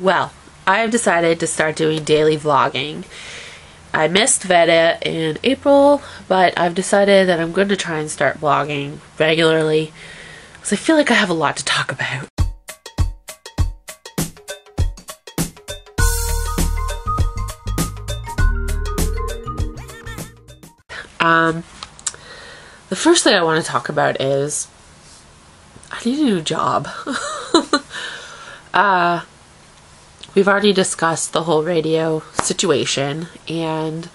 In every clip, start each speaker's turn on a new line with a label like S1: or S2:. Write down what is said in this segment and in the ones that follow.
S1: Well, I have decided to start doing daily vlogging. I missed Veda in April, but I've decided that I'm going to try and start vlogging regularly because I feel like I have a lot to talk about. The first thing I want to talk about is I need a new job. We've already discussed the whole radio situation, and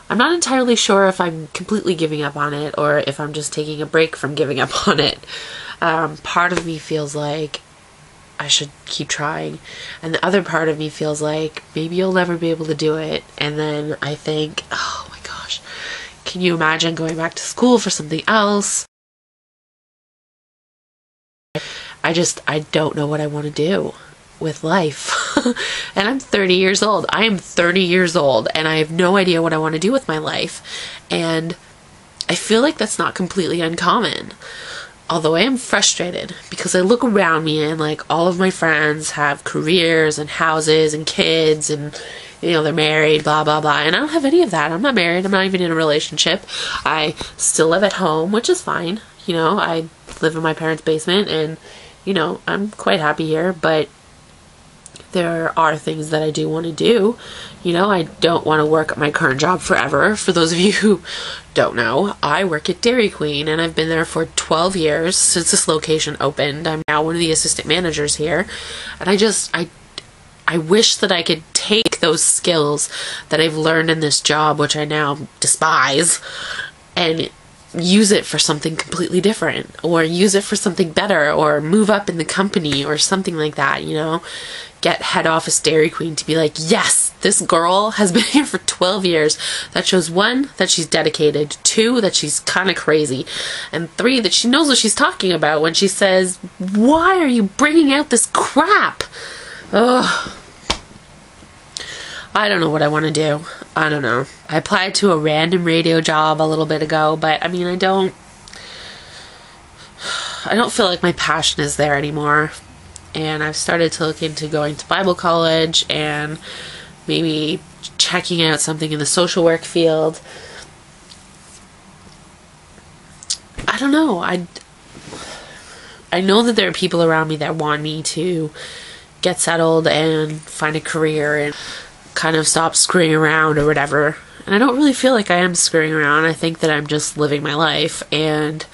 S1: I'm not entirely sure if I'm completely giving up on it or if I'm just taking a break from giving up on it. Part of me feels like I should keep trying, and the other part of me feels like maybe you'll never be able to do it. And then I think, oh my gosh, can you imagine going back to school for something else? I don't know what I want to do with life. And I'm 30 years old. I am 30 years old and I have no idea what I want to do with my life. And I feel like that's not completely uncommon. Although I am frustrated because I look around me and like all of my friends have careers and houses and kids and you know, they're married, blah, blah, blah. And I don't have any of that. I'm not married. I'm not even in a relationship. I still live at home, which is fine. You know, I live in my parents' basement and, you know, I'm quite happy here, but there are things that I do want to do. You know, I don't want to work at my current job forever. For those of you who don't know, I work at Dairy Queen and I've been there for 12 years since this location opened. I'm now one of the assistant managers here. And I wish that I could take those skills that I've learned in this job, which I now despise, and use it for something completely different, or use it for something better, or move up in the company or something like that, you know? Get head office Dairy Queen to be like, yes, this girl has been here for 12 years. That shows 1, that she's dedicated, 2, that she's kind of crazy, and 3, that she knows what she's talking about when she says, why are you bringing out this crap? Ugh. I don't know what I want to do. I don't know. I applied to a random radio job a little bit ago, but I mean, I don't feel like my passion is there anymore. And I've started to look into going to Bible college and maybe checking out something in the social work field. I don't know. I know that there are people around me that want me to get settled and find a career and kind of stop screwing around or whatever. And I don't really feel like I am screwing around. I think that I'm just living my life. And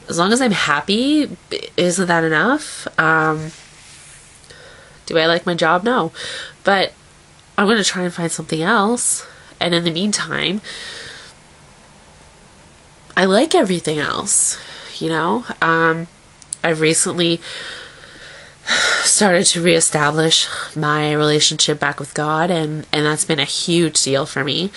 S1: as long as I'm happy, isn't that enough? Do I like my job? No. But I'm going to try and find something else. And in the meantime, I like everything else, you know? I've recently started to reestablish my relationship back with God, and that's been a huge deal for me.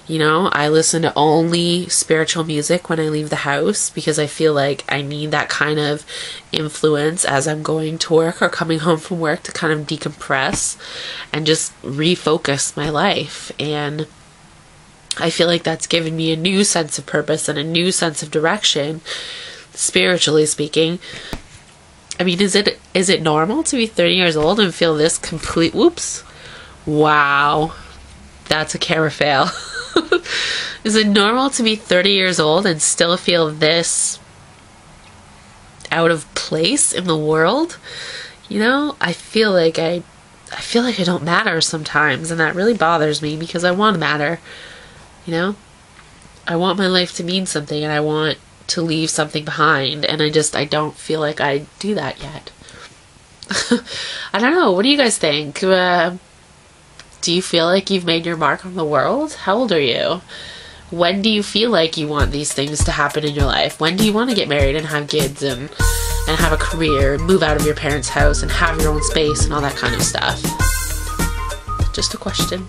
S1: You know, I listen to only spiritual music when I leave the house because I feel like I need that kind of influence as I'm going to work or coming home from work to kind of decompress and just refocus my life. And I feel like that's given me a new sense of purpose and a new sense of direction, spiritually speaking. I mean, is it normal to be 30 years old and feel this complete, whoops, wow, that's a camera fail. Is it normal to be 30 years old and still feel this out of place in the world? You know, I feel like I don't matter sometimes, and that really bothers me because I want to matter. You know, I want my life to mean something, and I want to leave something behind, and I don't feel like I do that yet. I don't know, what do you guys think? Do you feel like you've made your mark on the world? How old are you? When do you feel like you want these things to happen in your life? When do you want to get married and have kids and have a career, move out of your parents' house and have your own space and all that kind of stuff? Just a question.